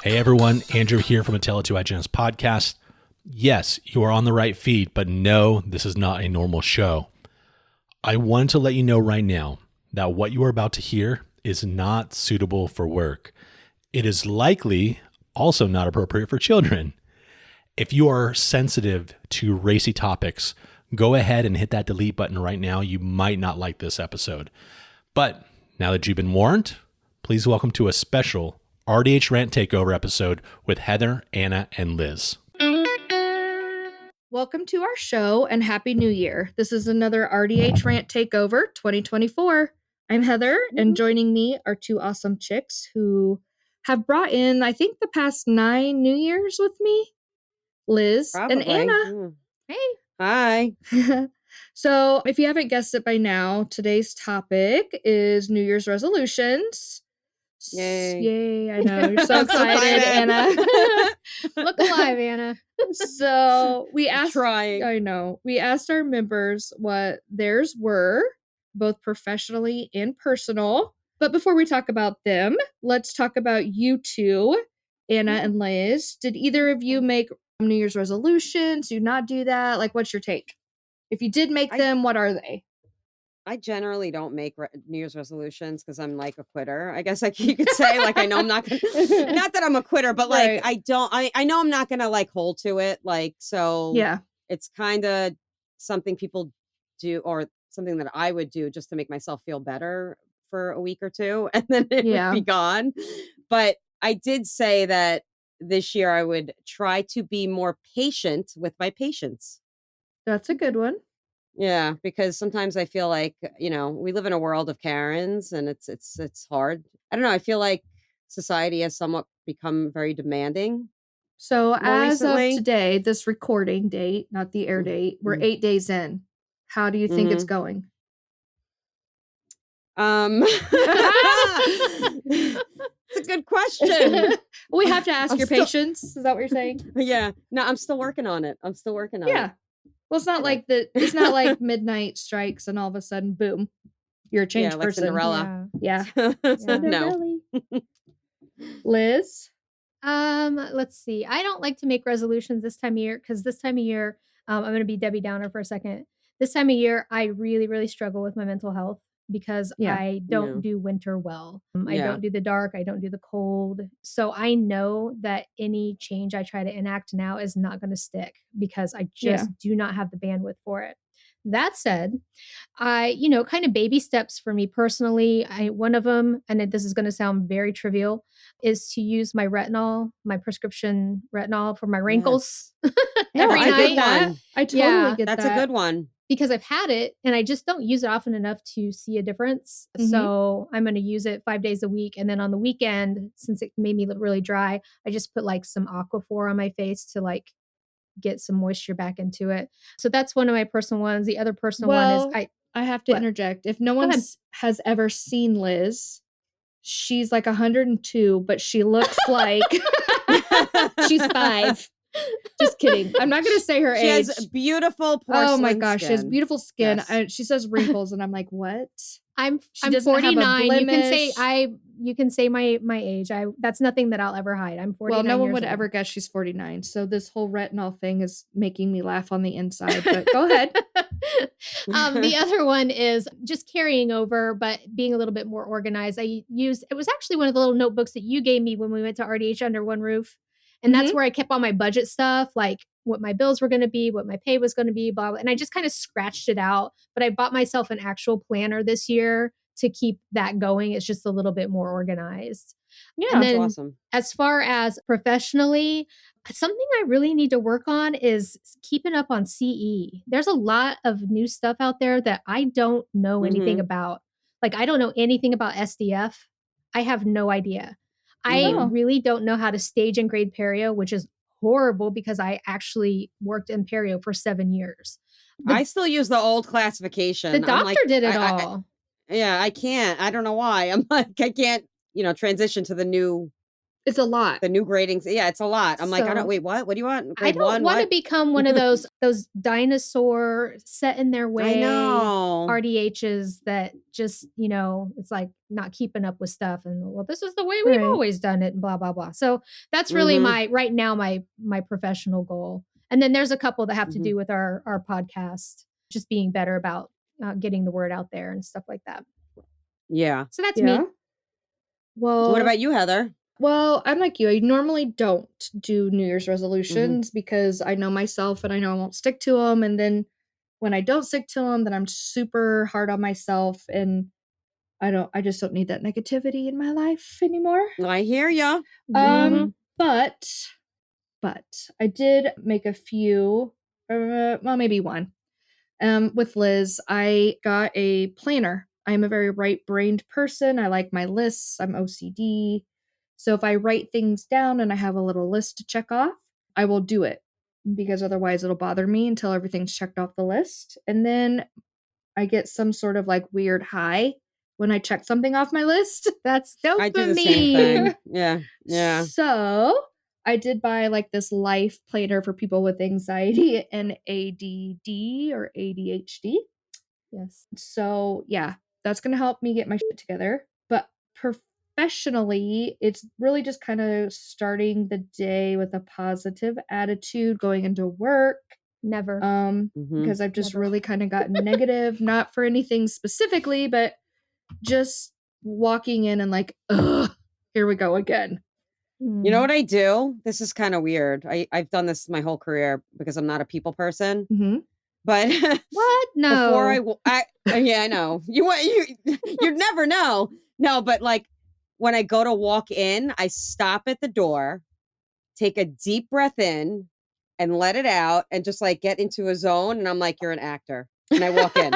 Hey everyone, Andrew here from a Tale of Two IGN's podcast. Yes, you are on the right feed, but no, this is not a normal show. I wanted to let you know right now that what you are about to hear is not suitable for work. It is likely also not appropriate for children. If you are sensitive to racy topics, go ahead and hit that delete button right now. You might not like this episode. But now that you've been warned, please welcome to a special RDH Rant Takeover episode with Heather, Anna, and Liz. Welcome to our show and Happy New Year. This is another RDH Rant Takeover 2024. I'm Heather, and joining me are two awesome chicks who have brought in, I think, the past 9 New Years with me. Liz and Anna. Hey. Hi. So, if you haven't guessed it by now, today's topic is New Year's resolutions. Yay. I know. You're so excited, Anna. Look alive, Anna. So we asked Trying. I know. We asked our members what theirs were, both professionally and personal. But before we talk about them, let's talk about you two, Anna and Liz. Did either of you make New Year's resolutions? Do you not do that? Like, what's your take? If you did make them, what are they? I generally don't make New Year's resolutions because I'm like a quitter. I guess you could say, like, I know I'm not going to, not that I'm a quitter, but like, Right. I know I'm not going to like hold to it. Like, so Yeah. it's kind of something people do or something that I would do just to make myself feel better for a week or two. And then it would be gone. But I did say that this year I would try to be more patient with my patients. That's a good one. Yeah, because sometimes I feel like, we live in a world of Karens and it's hard. I don't know. I feel like society has somewhat become very demanding. So as recently. of today, this recording date, not the air date, we're 8 days in. How do you think it's going? It's a good question. We have to ask your patience. Is that what you're saying? Yeah. No, I'm still working on it. Yeah. Well, it's not like it's not like midnight strikes and all of a sudden, boom, you're a changed like person. Cinderella. Yeah. No. Liz? Let's see. I don't like to make resolutions this time of year because this time of year, I'm going to be Debbie Downer for a second. This time of year, I really, really struggle with my mental health because I don't do winter well. I don't do the dark. I don't do the cold. So I know that any change I try to enact now is not going to stick because I just do not have the bandwidth for it. That said, kind of baby steps for me personally. One of them, and this is going to sound very trivial, is to use my retinol, my prescription retinol for my wrinkles every night. I totally get that. That's a good one. Because I've had it and I just don't use it often enough to see a difference. So I'm going to use it 5 days a week. And then on the weekend, since it made me look really dry, I just put like some Aquaphor on my face to like get some moisture back into it. So that's one of my personal ones. The other personal one is I have to interject. If no one has ever seen Liz, she's like 102, but she looks like she's 5. Just kidding. I'm not going to say her age. She has beautiful porcelain Oh my gosh, skin. she has beautiful skin. Yes. She says wrinkles, and I'm like, what? I'm doesn't have a 49. You can say my age. That's nothing that I'll ever hide. I'm 49. Well, no one would old. ever guess she's 49. So this whole retinol thing is making me laugh on the inside. But go ahead. The other one is just carrying over, but being a little bit more organized. It was actually one of the little notebooks that you gave me when we went to RDH under one roof. And that's where I kept all my budget stuff, like what my bills were going to be, what my pay was going to be, blah, blah. And I just kind of scratched it out. But I bought myself an actual planner this year to keep that going. It's just a little bit more organized. Yeah, and then that's awesome. As far as professionally, something I really need to work on is keeping up on CE. There's a lot of new stuff out there that I don't know anything about. Like, I don't know anything about SDF. I have no idea. I really don't know how to stage and grade perio, which is horrible because I actually worked in perio for 7 years. I still use the old classification. The doctor did it all. I can't. I don't know why. I'm like, I can't, transition to the new It's a lot. The new gradings. Yeah, it's a lot. I'm like, I don't, wait, what? What do you want? I Grade don't want to what? become one of those dinosaur set in their way I know. RDHs that just, it's like not keeping up with stuff. And well, this is the way we've always done it and blah, blah, blah. So that's really right now, my professional goal. And then there's a couple that have to do with our podcast, just being better about getting the word out there and stuff like that. Yeah. So that's me. Well, what about you, Heather? Well, I'm like you. I normally don't do New Year's resolutions because I know myself and I know I won't stick to them. And then when I don't stick to them, then I'm super hard on myself and I just don't need that negativity in my life anymore. I hear ya. But I did make a few, well, maybe one. With Lizz, I got a planner. I'm a very right-brained person. I like my lists. I'm OCD. So if I write things down and I have a little list to check off, I will do it because otherwise it'll bother me until everything's checked off the list. And then I get some sort of like weird high when I check something off my list. That's dopamine. I do the same thing. Yeah. Yeah. So I did buy like this life planner for people with anxiety and ADD or ADHD. Yes. So yeah, that's going to help me get my shit together. But professionally, it's really just kind of starting the day with a positive attitude going into work. Never. Because I've just really kind of gotten negative, not for anything specifically, but just walking in and like, ugh, here we go again. You know what I do? This is kind of weird. I've done this my whole career because I'm not a people person. But what? No. Before I know you'd never know. No, but like when I go to walk in, I stop at the door, take a deep breath in, and let it out, and just like get into a zone. And I'm like, you're an actor, and I walk in,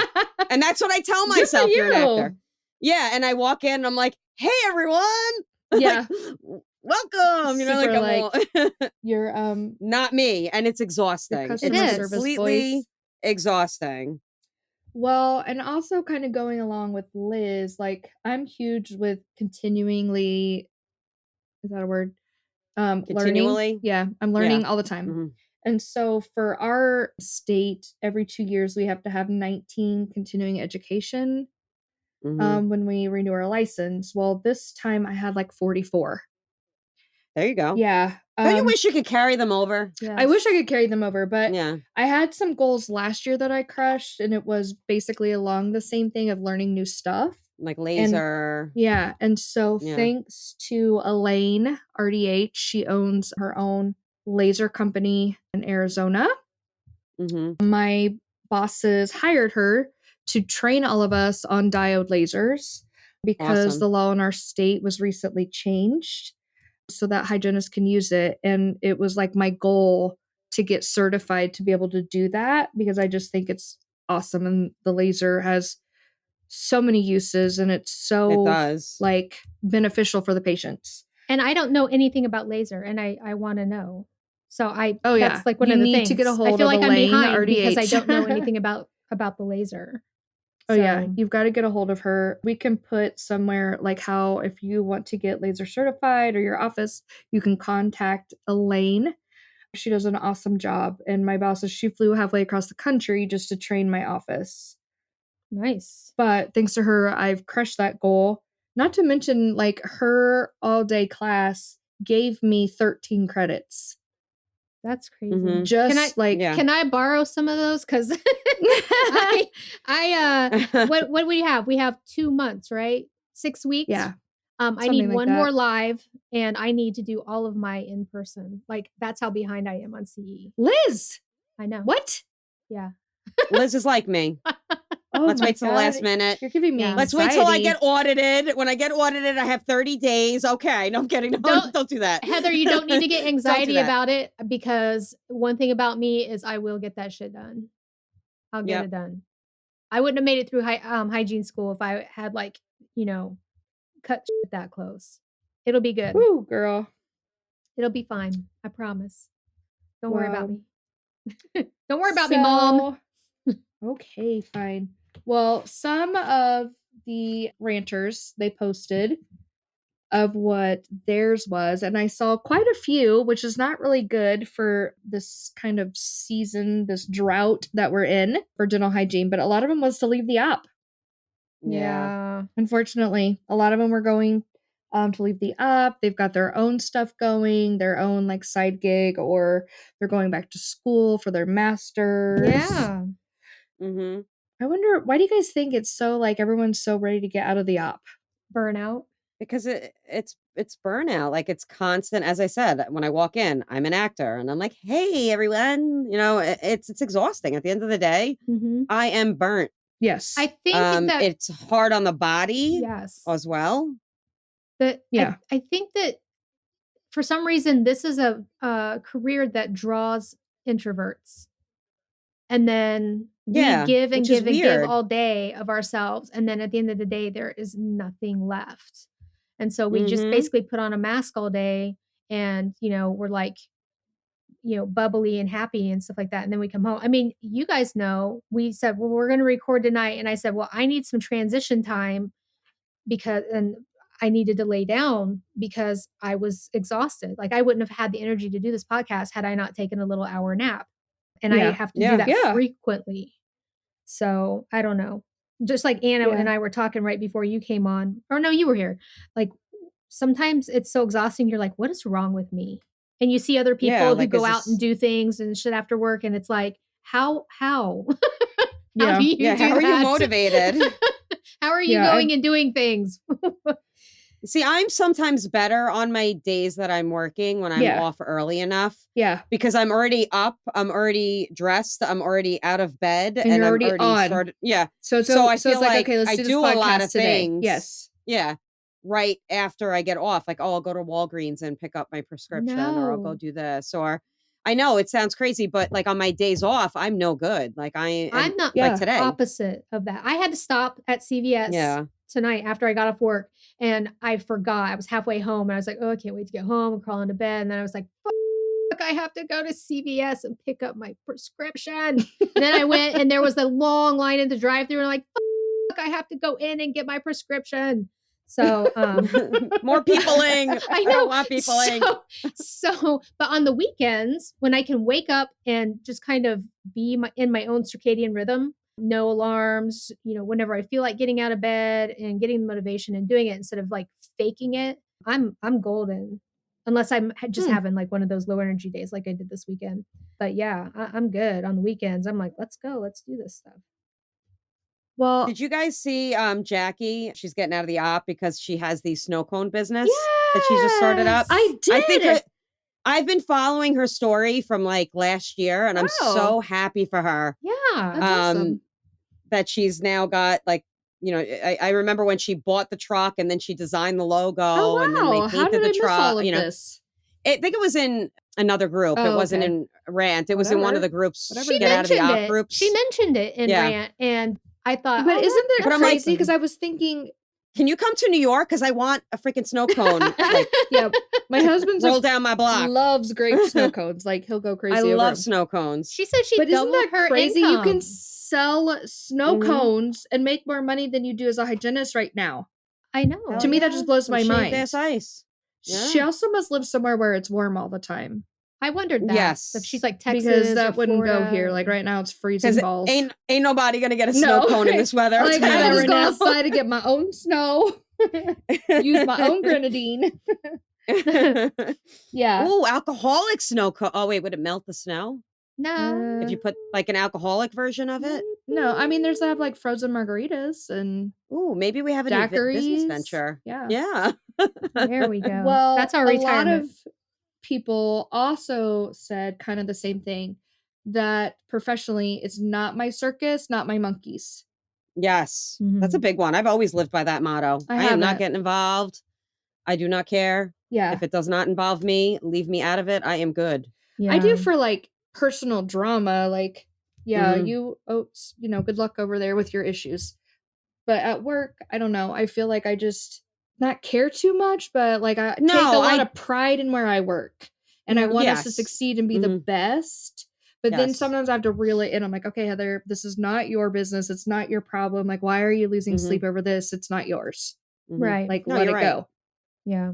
and that's what I tell myself. You're an actor. Yeah, and I walk in, and I'm like, hey everyone. Yeah. Like, welcome. You're not me, and it's exhausting. It's completely exhausting. Well, and also kind of going along with Lizz, like I'm huge with continually, is that a word? Continually? Learning. Yeah, I'm learning all the time. And so for our state, every 2 years we have to have 19 continuing education when we renew our license. Well, this time I had like 44. There you go. Yeah. Don't you wish you could carry them over? Yes. I wish I could carry them over, but I had some goals last year that I crushed, and it was basically along the same thing of learning new stuff. Like laser. And so thanks to Elaine, RDH, she owns her own laser company in Arizona. My bosses hired her to train all of us on diode lasers because the law in our state was recently changed so that hygienists can use it. And it was like my goal to get certified to be able to do that because I just think it's awesome. And the laser has so many uses and it's so like beneficial for the patients. And I don't know anything about laser and I want to know. So that's like one you of the need things. To get a hold I feel of like Elaine, I'm behind RDH. because I don't know anything about the laser. Oh yeah, you've got to get a hold of her. We can put somewhere like how if you want to get laser certified or your office, you can contact Elaine. She does an awesome job. And my boss says she flew halfway across the country just to train my office. Nice. But thanks to her, I've crushed that goal. Not to mention like her all-day class gave me 13 credits. That's crazy. Just can I borrow some of those? Because what do we have? We have 2 months, right? 6 weeks. Yeah. I need one more live, and I need to do all of my in person. Like that's how behind I am on CE. Lizz, I know. What? Yeah. Lizz is like me. Let's wait till the last minute. You're giving me anxiety. Let's wait till I get audited. When I get audited, I have 30 days. Okay. No, I'm kidding. Don't do that. Heather, you don't need to get anxiety about it because one thing about me is I will get that shit done. I'll get it done. I wouldn't have made it through hygiene school if I had cut shit that close. It'll be good. Woo, girl. It'll be fine. I promise. Don't worry about me. Don't worry about me, Mom. Okay, fine. Well, some of the ranters, they posted of what theirs was. And I saw quite a few, which is not really good for this kind of season, this drought that we're in for dental hygiene. But a lot of them was to leave the app. Yeah. Unfortunately, a lot of them were going to leave the app. They've got their own stuff going, their own like side gig, or they're going back to school for their masters. Yeah. Mm-hmm. I wonder, why do you guys think it's so like everyone's so ready to get out of the app? Burnout. Because it's burnout. Like it's constant. As I said, when I walk in, I'm an actor and I'm like, hey, everyone, you know, it's exhausting. At the end of the day, I am burnt. Yes. I think that it's hard on the body as well. But I think that for some reason, this is a career that draws introverts. And then we give and give and give all day of ourselves. And then at the end of the day, there is nothing left. And so we just basically put on a mask all day and, you know, we're like, you know, bubbly and happy and stuff like that. And then we come home. I mean, you guys know, we said, well, we're going to record tonight. And I said, well, I need some transition time and I needed to lay down because I was exhausted. Like I wouldn't have had the energy to do this podcast had I not taken a little hour nap. And I have to do that frequently. So I don't know. Just like Anna and I were talking right before you came on. Or no, you were here. Like sometimes it's so exhausting. You're like, what is wrong with me? And you see other people who go out and do things and shit after work. And it's like, how? How do you do how are you motivated? How are you going and doing things? See, I'm sometimes better on my days that I'm working when I'm off early enough. Yeah. Because I'm already up, I'm already dressed, I'm already out of bed, and I'm already on. started. Yeah. So I feel like okay, let's I do a lot of today. things. Yes. Yeah. Right after I get off, like, oh, I'll go to Walgreens and pick up my prescription, or I'll go do this, or I know it sounds crazy, but like on my days off, I'm no good. Like I'm not like today. Opposite of that. I had to stop at CVS tonight after I got off work, and I forgot. I was halfway home, and I was like, "Oh, I can't wait to get home and crawl into bed." And then I was like, "Fuck, I have to go to CVS and pick up my prescription." And then I went, and there was a long line in the drive-thru, and I'm like, "Fuck, I have to go in and get my prescription." So more peopling. I know. A lot of peopling. So, but on the weekends when I can wake up and just kind of be in my own circadian rhythm, no alarms, you know, whenever I feel like getting out of bed and getting the motivation and doing it instead of like faking it, I'm golden. Unless I'm just having like one of those low energy days like I did this weekend. But yeah, I'm good on the weekends. I'm like, let's go, let's do this stuff. Well, did you guys see Jackie? She's getting out of the op because she has the snow cone business that she just started up. I did. I think I've been following her story from like last year, and I'm so happy for her. Yeah, that's awesome. That she's now got like, you know, I remember when she bought the truck and then she designed the logo and then they painted the truck. All of this? I think it was in another group. It wasn't in Rant. It was in one of the groups. She Get out of the op groups. She mentioned it in Rant, and I thought, but isn't that crazy? Because I was thinking, can you come to New York? Because I want a freaking snow cone. Like, my husband's roll down my block. Loves grape snow cones. Like he'll go crazy. I love snow cones. She said she doubled her crazy? income. You can sell snow cones and make more money than you do as a hygienist right now. I know. To me, that just blows my mind. This ice. Yeah. She also must live somewhere where it's warm all the time. I wondered that. Yes. If she's like Texas, because that wouldn't Florida. go here. Like right now, it's freezing balls. Ain't nobody gonna get a snow cone in this weather. Like I gotta run outside to get my own snow. Use my own grenadine. Yeah. Oh, alcoholic snow cone. Oh wait, would it melt the snow? No. If you put like an alcoholic version of it? No, I mean there's have like frozen margaritas and maybe we have a new business venture. Yeah. There we go. Well, that's our retirement. A lot of people also said kind of the same thing, that professionally it's not my circus, not my monkeys. Yes. That's a big one. I've always lived by that motto. I am not getting involved. I do not care. Yeah. If it does not involve me, leave me out of it. I am good. Yeah. I do for like personal drama, like you know, good luck over there with your issues. But at work, I don't know. I feel like I just not care too much, but like I take a lot of pride in where I work, and I want us to succeed and be the best. But then sometimes I have to reel it in. I'm like, okay, Heather, this is not your business. It's not your problem. Like, why are you losing sleep over this? It's not yours. Right. Like, let it go. Yeah.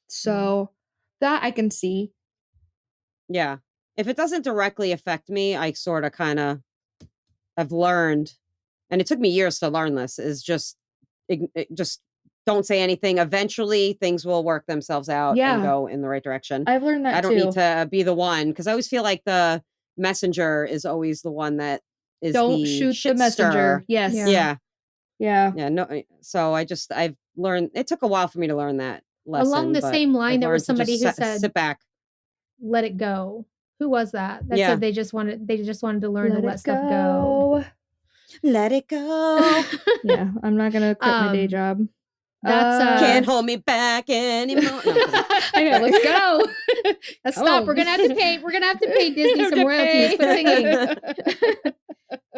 So that I can see. Yeah. If it doesn't directly affect me, I sort of kind of have learned, and it took me years to learn this, is just don't say anything. Eventually things will work themselves out and go in the right direction. I've learned that I don't too. need to be the one, because I always feel like the messenger is always the one that is Don't the shoot shit the messenger. stirrer. Yes. Yeah. Yeah. So I've learned, it took a while for me to learn that lesson. Along the but same line, I've there was learned to somebody just who said, sit back. let it go. Who was that? That said they just wanted to learn to let stuff go. Let it go. Yeah, I'm not gonna quit my day job. That's Can't hold me back anymore. No, I know. Let's go. Let's stop. We're gonna have to pay. We're gonna have to pay Disney some royalties for singing.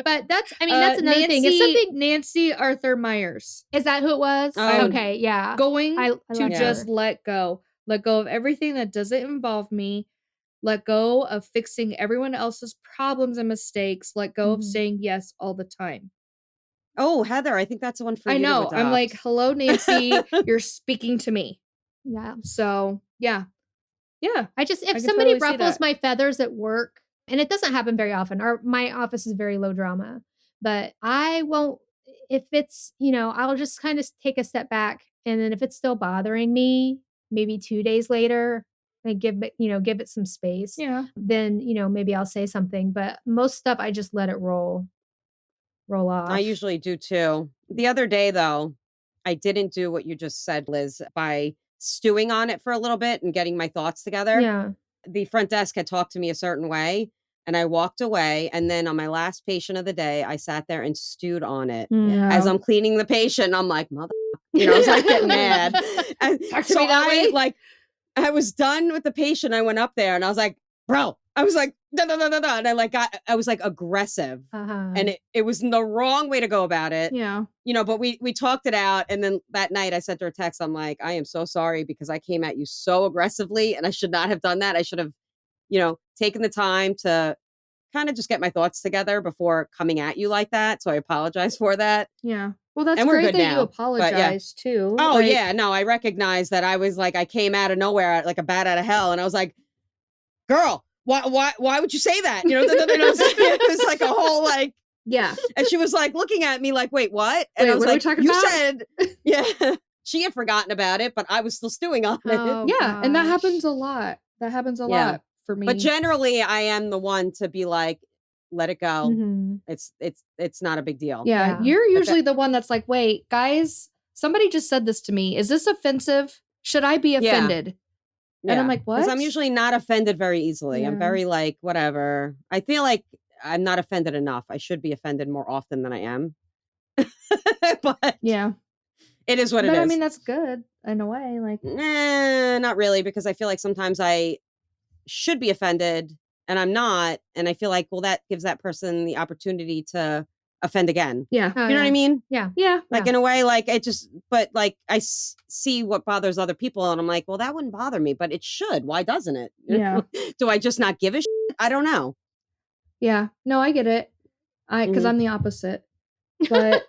But that's another thing. It's something. Nancy Arthur Myers. Is that who it was? Oh. Okay, yeah. Going I to just let go. Let go of everything that doesn't involve me. Let go of fixing everyone else's problems and mistakes. Let go of saying yes all the time. Oh, Heather, I think that's the one for you. I know. To adopt. I'm like, hello, Nancy. You're speaking to me. Yeah. So, yeah. Yeah. If somebody ruffles my feathers at work, and it doesn't happen very often, my office is very low drama, but I won't, if it's, I'll just kind of take a step back. And then if it's still bothering me, maybe 2 days later, and give it some space. Yeah. Then, maybe I'll say something, but most stuff I just let it roll off. I usually do too. The other day though, I didn't do what you just said, Liz, by stewing on it for a little bit and getting my thoughts together. Yeah. The front desk had talked to me a certain way and I walked away. And then on my last patient of the day, I sat there and stewed on it. Yeah. As I'm cleaning the patient, I'm like, mother, I was like getting mad. And Talk to me that way. I was done with the patient. I went up there and I was like, bro, I was like, da, da, da, da, da. And I was like aggressive. And it was the wrong way to go about it. Yeah. But we talked it out. And then that night I sent her a text. I'm like, I am so sorry because I came at you so aggressively and I should not have done that. I should have, taken the time to kind of just get my thoughts together before coming at you like that. So I apologize for that. Yeah. Well, that's and we're great good that now, you apologize too. Oh, yeah. No, I recognize that I was like, I came out of nowhere like a bat out of hell. And I was like, girl, why would you say that? It was like a whole like, yeah. And she was like looking at me like, wait, what? And I was what like, are we talking about? said, yeah. She had forgotten about it, but I was still stewing on it. Yeah. Gosh. And that happens a lot. That happens a lot for me. But generally I am the one to be like, let it go. Mm-hmm. It's not a big deal. Yeah. You're usually the one that's like, wait, guys, somebody just said this to me. Is this offensive? Should I be offended? Yeah. And I'm like, what? Because I'm usually not offended very easily. I'm very like, whatever. I feel like I'm not offended enough. I should be offended more often than I am. But yeah, it is what it is. But I mean, that's good in a way. Like, not really, because I feel like sometimes I should be offended and I'm not. And I feel like, well, that gives that person the opportunity to offend again. Yeah. You know what I mean? Yeah. Yeah. Like in a way, like but like I see what bothers other people and I'm like, well, that wouldn't bother me, but it should. Why doesn't it? Yeah. Do I just not give a shit? I don't know. Yeah. No, I get it. Because I'm the opposite. But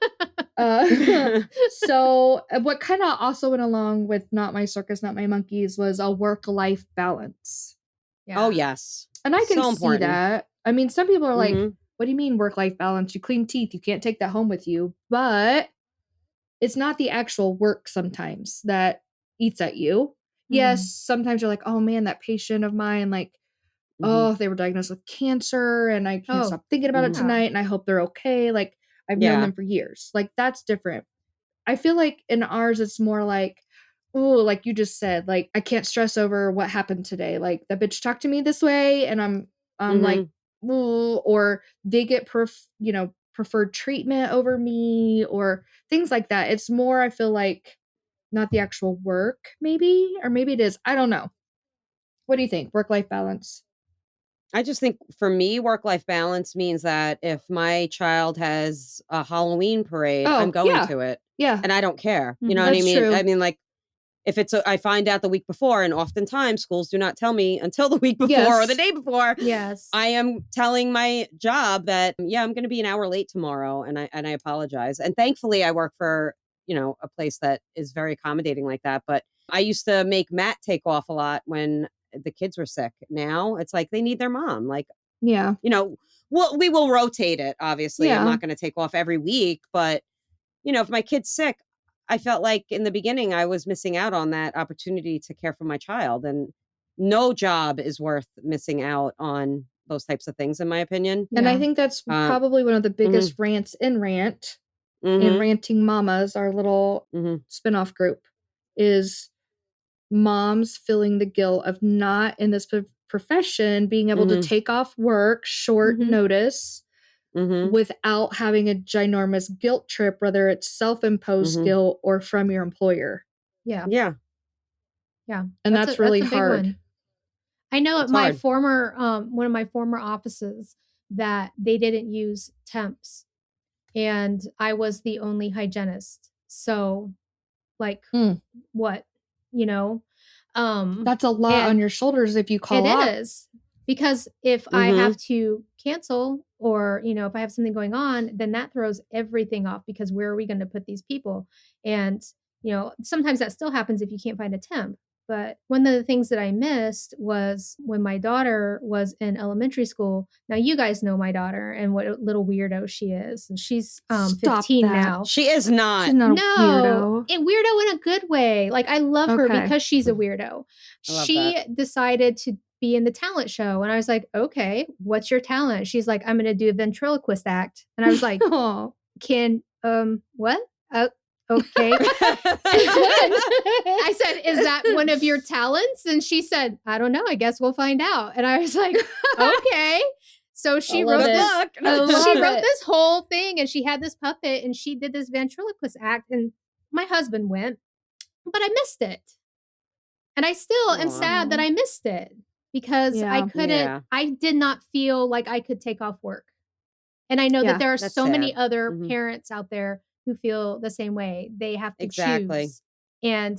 so what kind of also went along with Not My Circus, Not My Monkeys was a work-life balance. Yeah. Oh, yes. And I can see that. I mean, some people are like, what do you mean work-life balance? You clean teeth. You can't take that home with you. But it's not the actual work sometimes that eats at you. Yes, sometimes you're like, oh man, that patient of mine, like, oh, they were diagnosed with cancer and I can't stop thinking about it tonight and I hope they're okay. Like, I've known them for years. Like, that's different. I feel like in ours, it's more like, oh, like you just said, like, I can't stress over what happened today. Like, the bitch talked to me this way and I'm like, ooh, or they get preferred treatment over me or things like that. It's more, I feel like, not the actual work, maybe, or maybe it is. I don't know. What do you think? Work-life balance? I just think for me, work-life balance means that if my child has a Halloween parade, I'm going to it. Yeah. And I don't care. You know what I mean? True. I mean, like, if I find out the week before, and oftentimes schools do not tell me until the week before or the day before. Yes. I am telling my job that, I'm going to be an hour late tomorrow. And I apologize. And thankfully I work for, a place that is very accommodating like that. But I used to make Matt take off a lot when the kids were sick. Now it's like they need their mom. Like, yeah, well, we will rotate it. Obviously, I'm Yeah. not going to take off every week, but if my kid's sick, I felt like in the beginning I was missing out on that opportunity to care for my child, and no job is worth missing out on those types of things, in my opinion. And I think that's probably one of the biggest rants in Rant and Ranting Mamas, our little spinoff group, is moms feeling the guilt of not in this profession being able to take off work short notice without having a ginormous guilt trip, whether it's self-imposed guilt or from your employer. Yeah. And that's really hard. One. I know at my former one of my former offices that they didn't use temps, and I was the only hygienist. So like what, that's a lot on your shoulders if you call up. It is, because if I have to cancel, or if I have something going on, then that throws everything off, because where are we going to put these people? And sometimes that still happens if you can't find a temp. But one of the things that I missed was when my daughter was in elementary school. Now, you guys know my daughter and what a little weirdo she is. And she's 15 now. She is not. She's not a weirdo. Weirdo in a good way. Like, I love her because she's a weirdo. She decided to be in the talent show. And I was like, okay, what's your talent? She's like, I'm going to do a ventriloquist act. And I was like, what? Okay. I said, is that one of your talents? And she said, I don't know. I guess we'll find out. And I was like, okay. So she wrote this whole thing, and she had this puppet, and she did this ventriloquist act, and my husband went, but I missed it. And I still am sad that I missed it, because I couldn't, I did not feel like I could take off work. And I know that there are so many other parents out there who feel the same way. They have to choose. And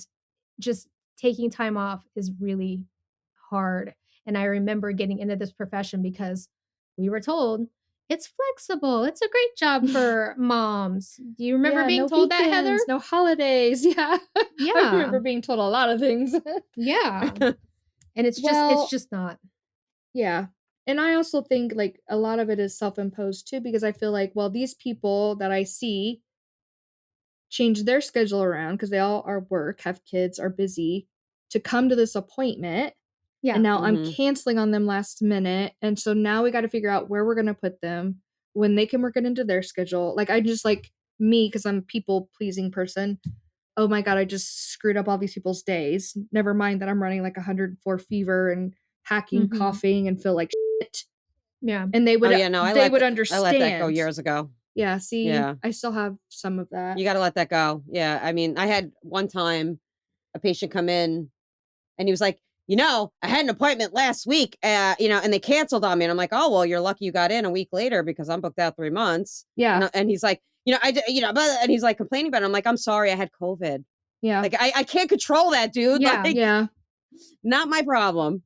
just taking time off is really hard. And I remember getting into this profession because we were told it's flexible. It's a great job for moms. Do you remember being told weekends, that, Heather? No holidays. Yeah. I remember being told a lot of things. Yeah. And it's just not. Yeah. And I also think like a lot of it is self-imposed too, because I feel like, well, these people that I see change their schedule around because they all are work, have kids, are busy to come to this appointment. Yeah. And now I'm canceling on them last minute. And so now we got to figure out where we're going to put them when they can work it into their schedule. Like I just like me, because I'm a people pleasing person. Oh my God, I just screwed up all these people's days. Never mind that I'm running like 104 fever and hacking, coughing, and feel like shit. Yeah. And they would, they would understand. I let that go years ago. Yeah. See, I still have some of that. You got to let that go. Yeah. I mean, I had one time a patient come in and he was like, I had an appointment last week, and they canceled on me. And I'm like, oh, well, you're lucky you got in a week later because I'm booked out 3 months. Yeah. And he's like, and he's like complaining about it. I'm like, I'm sorry, I had COVID. Yeah. Like, I can't control that, dude. Yeah. Like, not my problem.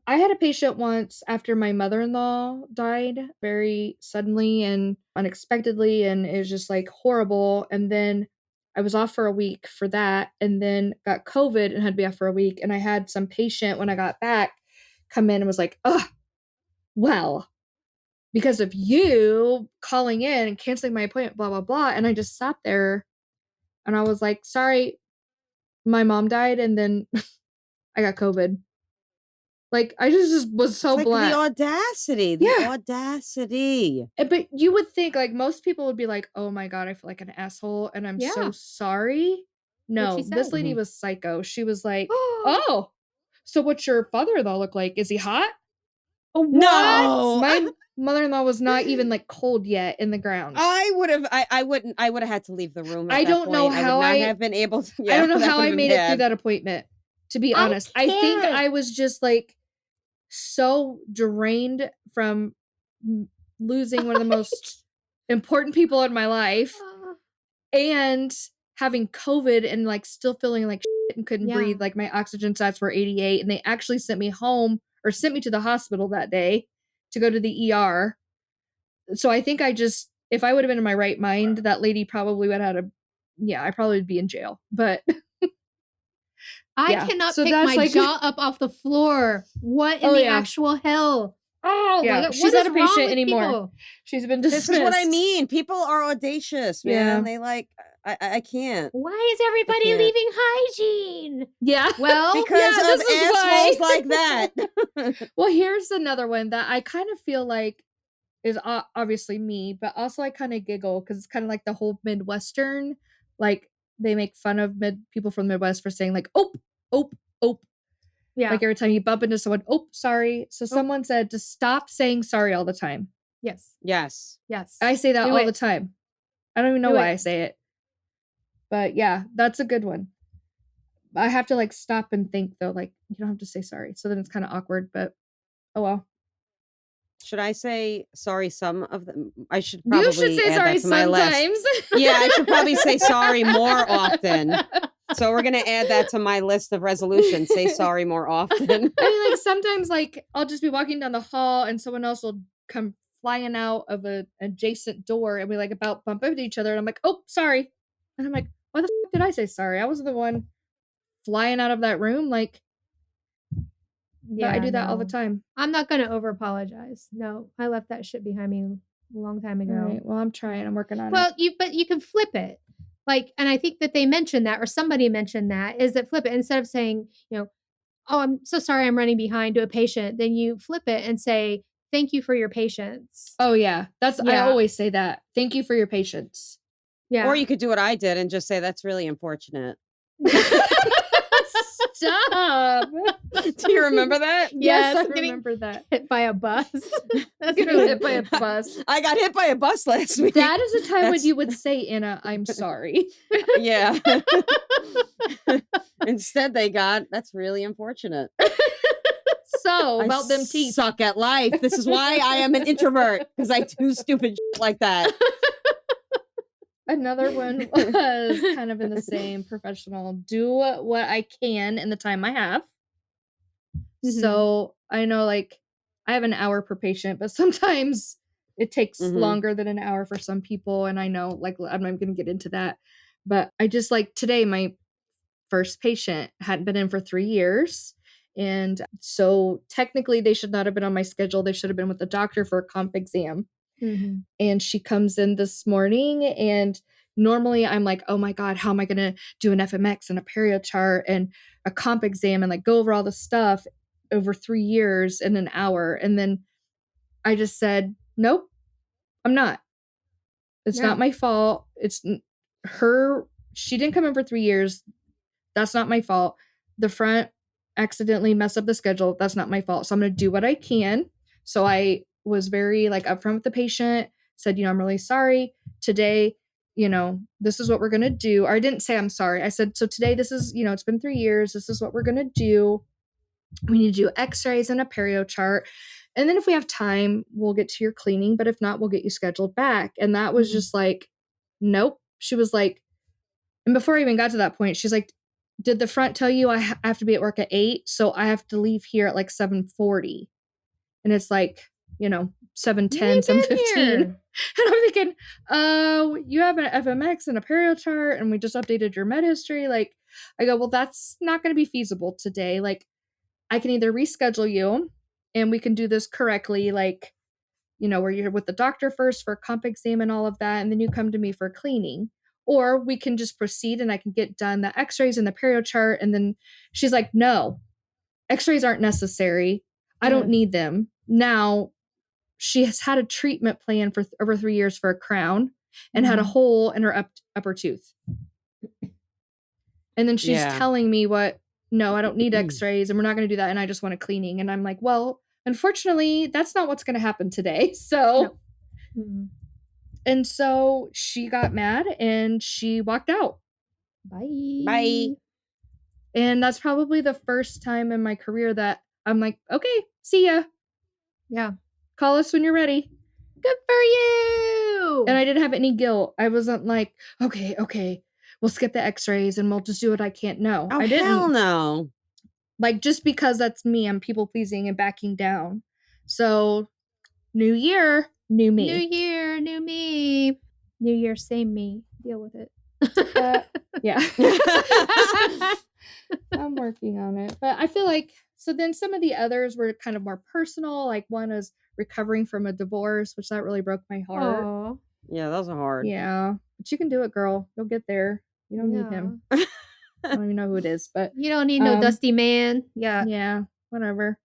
I had a patient once after my mother-in-law died very suddenly and unexpectedly, and it was just like horrible. And then I was off for a week for that, and then got COVID and had to be off for a week. And I had some patient when I got back come in and was like, oh, well, because of you calling in and canceling my appointment, blah, blah, blah. And I just sat there and I was like, sorry, my mom died and then I got COVID. Like, I just was so blunt. The audacity. The audacity. But you would think, like, most people would be like, oh my God, I feel like an asshole and I'm so sorry. No, this lady was psycho. She was like, oh, so what's your father-in-law look like? Is he hot? Oh, what? No. My mother-in-law was not even like cold yet in the ground. I would have had to leave the room. I don't know how I have been able to. I don't know how I made it through that appointment, to be honest. I think I was just like so drained from losing one of the most important people in my life and having COVID and like still feeling like shit and couldn't breathe. Like my oxygen sats were 88 and they actually sent me home or sent me to the hospital that day to go to the ER. So I think if I would have been in my right mind, that lady probably would have had I probably would be in jail. But I cannot pick my jaw up off the floor. What in the actual hell? Oh, yeah. my God. She's what not a patient anymore. People? She's been dismissed. This is what I mean. People are audacious, man. They I can't. Why is everybody leaving hygiene? Yeah. Well, because of assholes like that. Well, here's another one that I kind of feel like is obviously me, but also I kind of giggle because it's kind of like the whole Midwestern, like they make fun of people from the Midwest for saying like, oh. Yeah. Like every time you bump into someone, sorry. So someone said to stop saying sorry all the time. Yes. I say that all the time. I don't even know why I say it. But yeah, that's a good one. I have to like stop and think though, like you don't have to say sorry. So then it's kind of awkward, but oh well. Should I say sorry some of them? I should probably You should say sorry sometimes. Yeah, I should probably say sorry more often. So we're going to add that to my list of resolutions. Say sorry more often. I mean, like sometimes like I'll just be walking down the hall and someone else will come flying out of an adjacent door and we like about bump into each other and I'm like, oh, sorry. And I'm like, why the fuck did I say sorry? I wasn't the one flying out of that room. Like, yeah, I do that all the time. I'm not going to over apologize. No, I left that shit behind me a long time ago. Right. Well, I'm trying. I'm working on it. Well, but you can flip it. Like, and I think that they mentioned that, or somebody mentioned that, is that flip it. Instead of saying, oh, I'm so sorry I'm running behind to a patient, then you flip it and say, thank you for your patience. Oh, yeah. I always say that. Thank you for your patience. Yeah. Or you could do what I did and just say, that's really unfortunate. Stop. Do you remember that? Yes, I remember that. Hit by a bus. That's getting hit by a bus. I got hit by a bus last week. That is a time when you would say, Anna, I'm sorry. Yeah. Instead they got, that's really unfortunate. So, about them teeth. Suck at life. This is why I am an introvert, because I do stupid shit like that. Another one was kind of in the same professional. Do what I can in the time I have. Mm-hmm. So I know like I have an hour per patient, but sometimes it takes longer than an hour for some people. And I know like I'm not going to get into that. But I just like today, my first patient hadn't been in for 3 years. And so technically they should not have been on my schedule. They should have been with the doctor for a comp exam. Mm-hmm. And she comes in this morning and normally I'm like, oh my God, how am I going to do an FMX and a perio chart and a comp exam and like go over all the stuff over 3 years in an hour. And then I just said, nope, I'm not. It's not my fault. It's her. She didn't come in for 3 years. That's not my fault. The front accidentally messed up the schedule. That's not my fault. So I'm going to do what I can. So I was very like upfront with the patient, said, I'm really sorry today, this is what we're going to do. Or I didn't say I'm sorry. I said, so today this is, it's been 3 years. This is what we're going to do. We need to do x-rays and a perio chart. And then if we have time, we'll get to your cleaning. But if not, we'll get you scheduled back. And that was just like, nope. She was like, and before I even got to that point, she's like, did the front tell you I have to be at work at 8? So I have to leave here at like 7:40. And it's like, 7:10, 7:15. And I'm thinking, you have an FMX and a perio chart, and we just updated your med history. Like, I go, well, that's not going to be feasible today. Like, I can either reschedule you and we can do this correctly, like, where you're with the doctor first for a comp exam and all of that, and then you come to me for cleaning. Or we can just proceed and I can get done the x-rays and the perio chart. And then she's like, no, x-rays aren't necessary. I don't need them. Now, she has had a treatment plan for over 3 years for a crown and had a hole in her upper tooth. And then she's telling me no, I don't need x-rays and we're not going to do that. And I just want a cleaning. And I'm like, well, unfortunately, that's not what's going to happen today. So, and so she got mad and she walked out. Bye. And that's probably the first time in my career that I'm like, okay, see ya. Yeah. Call us when you're ready. Good for you. And I didn't have any guilt. I wasn't like, okay, we'll skip the x-rays and we'll just do what I can't. No, I didn't. Hell no. Like, just because that's me, I'm people pleasing and backing down. So, new year, new me. New year, new me. New year, same me. Deal with it. Yeah. I'm working on it. But I feel like, so then some of the others were kind of more personal. Like one is recovering from a divorce, which that really broke my heart. Aww. Yeah, those are hard. Yeah. But you can do it, girl. You'll get there. You don't need him. I don't even know who it is, but you don't need no dusty man. Yeah. Yeah, whatever.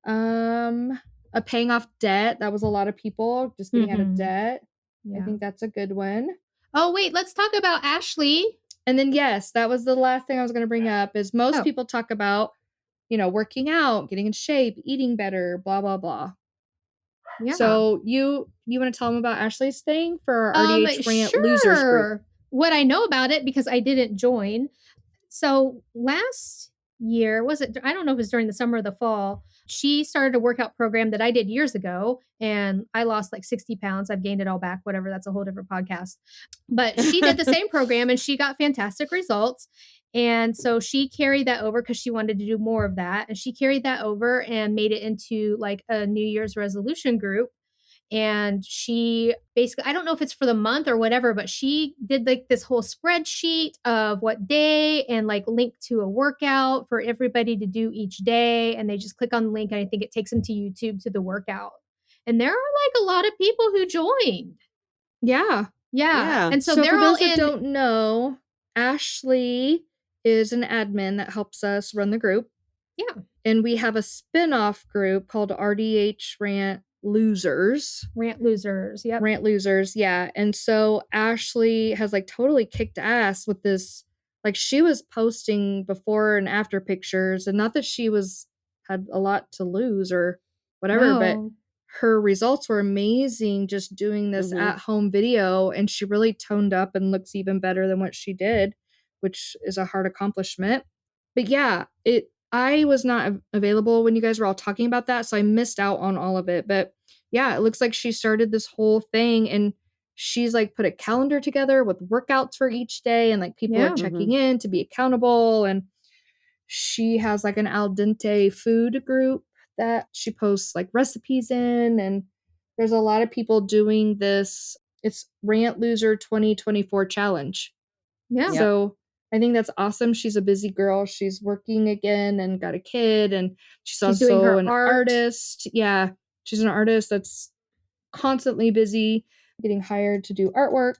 A paying off debt. That was a lot of people just getting out of debt. Yeah. I think that's a good one. Oh, wait, let's talk about Ashley. And then, yes, that was the last thing I was going to bring up is most people talk about, working out, getting in shape, eating better, blah, blah, blah. Yeah. So you want to tell them about Ashley's thing for our RDH Rant Losers group? What I know about it, because I didn't join. So last year, I don't know if it was during the summer or the fall, she started a workout program that I did years ago, and I lost like 60 pounds. I've gained it all back, whatever. That's a whole different podcast. But she did the same program and she got fantastic results. And so she carried that over because she wanted to do more of that. And she carried that over and made it into like a New Year's resolution group. And she basically, I don't know if it's for the month or whatever, but she did like this whole spreadsheet of what day and like link to a workout for everybody to do each day. And they just click on the link and I think it takes them to YouTube to the workout. And there are like a lot of people who joined. Yeah. And so they're for all those that don't know, Ashley is an admin that helps us run the group. Yeah. And we have a spin-off group called RDH Rant Losers. Rant Losers. Yep. Rant Losers. Yeah. And so Ashley has like totally kicked ass with this. Like she was posting before and after pictures, and not that she had a lot to lose or whatever, but her results were amazing just doing this at-home video, and she really toned up and looks even better than what she did, which is a hard accomplishment. But yeah, I was not available when you guys were all talking about that, so I missed out on all of it. But yeah, it looks like she started this whole thing, and she's like put a calendar together with workouts for each day, and like people are checking in to be accountable. And she has like an al dente food group that she posts like recipes in, and there's a lot of people doing this. It's Rant Loser 2024 challenge. Yeah. So I think that's awesome. She's a busy girl. She's working again and got a kid, and she's also doing her an artist. Yeah. She's an artist that's constantly busy getting hired to do artwork.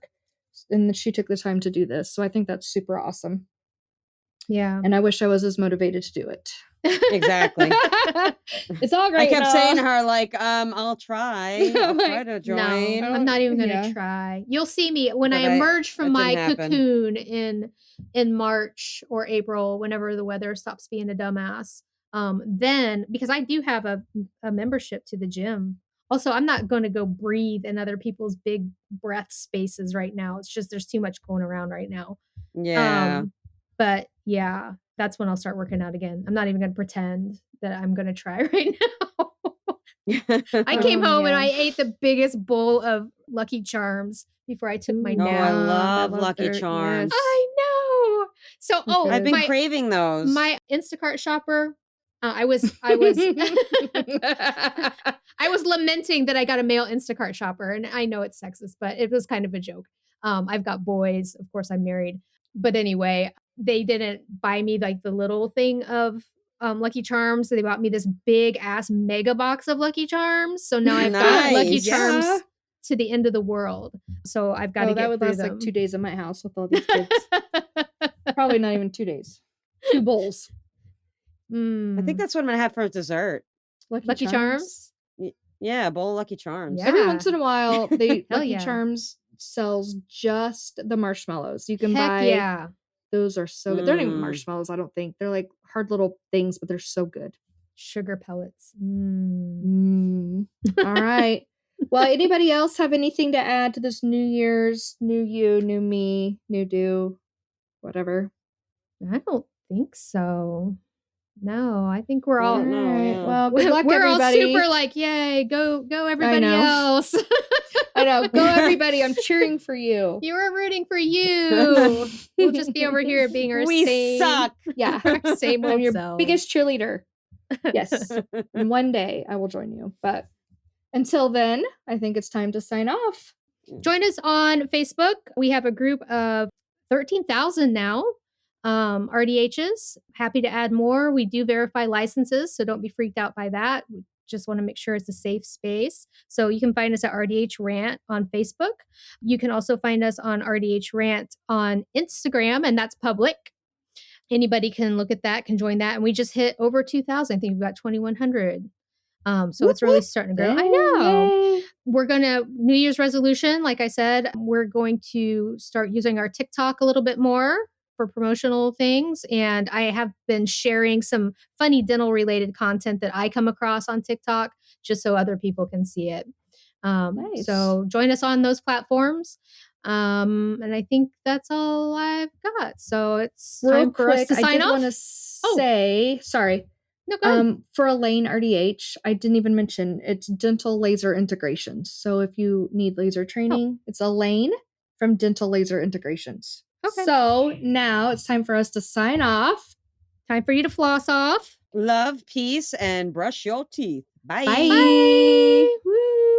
And she took the time to do this. So I think that's super awesome. Yeah. And I wish I was as motivated to do it. Exactly. It's all great. I kept saying to her, like, I'll try. I'll try to join. No, I'm not even gonna try. You'll see me when I emerge from my cocoon in March or April, whenever the weather stops being a dumbass. Then, because I do have a membership to the gym. Also, I'm not going to go breathe in other people's big breath spaces right now. It's just there's too much going around right now. Yeah. But yeah, that's when I'll start working out again. I'm not even going to pretend that I'm going to try right now. I came home and I ate the biggest bowl of Lucky Charms before I took my nap. I love Lucky Charms. I know. So, I've been craving those. My Instacart shopper. I was I was lamenting that I got a male Instacart shopper, and I know it's sexist, but it was kind of a joke. I've got boys, of course I'm married, but anyway, they didn't buy me like the little thing of Lucky Charms. So they bought me this big ass mega box of Lucky Charms. So now I've got Lucky Charms to the end of the world. So I've got to get that would through last them. like 2 days in my house with all these kids. Probably not even 2 days. 2 bowls. I think that's what I'm gonna have for dessert. Lucky Charms? Yeah, a bowl of Lucky Charms. Yeah. Every once in a while, Lucky Charms sells just the marshmallows. You can buy. Those are so good. They're not even marshmallows, I don't think. They're like hard little things, but they're so good. Sugar pellets. All right. Well, anybody else have anything to add to this New Year's, new you, new me, new do, whatever? I don't think so. No, I think we're all right. Well, good luck, we're everybody. all super like, yay, go everybody else. I know. Go everybody. I'm cheering for you. You were rooting for you. We'll just be over here being our we suck. Yeah. Our same old I'm your selves. biggest cheerleader. Yes. And one day I will join you. But until then, I think it's time to sign off. Join us on Facebook. We have a group of 13,000 now. RDHs, happy to add more. We do verify licenses, so don't be freaked out by that. We just want to make sure it's a safe space. So you can find us at RDH Rant on Facebook. You can also find us on RDH Rant on Instagram, and that's public. Anybody can look at that, can join that. And we just hit over 2,000. I think we've got 2,100. So it's really starting to grow. I know. We're going to, New Year's resolution, like I said, we're going to start using our TikTok a little bit more for promotional things. And I have been sharing some funny dental related content that I come across on TikTok just so other people can see it. Nice. So join us on those platforms. And I think that's all I've got. So it's time for us to sign off. I did want to say, sorry. No, go ahead. For Elaine RDH, I didn't even mention it's dental laser integrations. So if you need laser training, it's Elaine from Dental Laser Integrations. Okay. So now it's time for us to sign off. Time for you to floss off. Love, peace, and brush your teeth. Bye. Bye. Woo.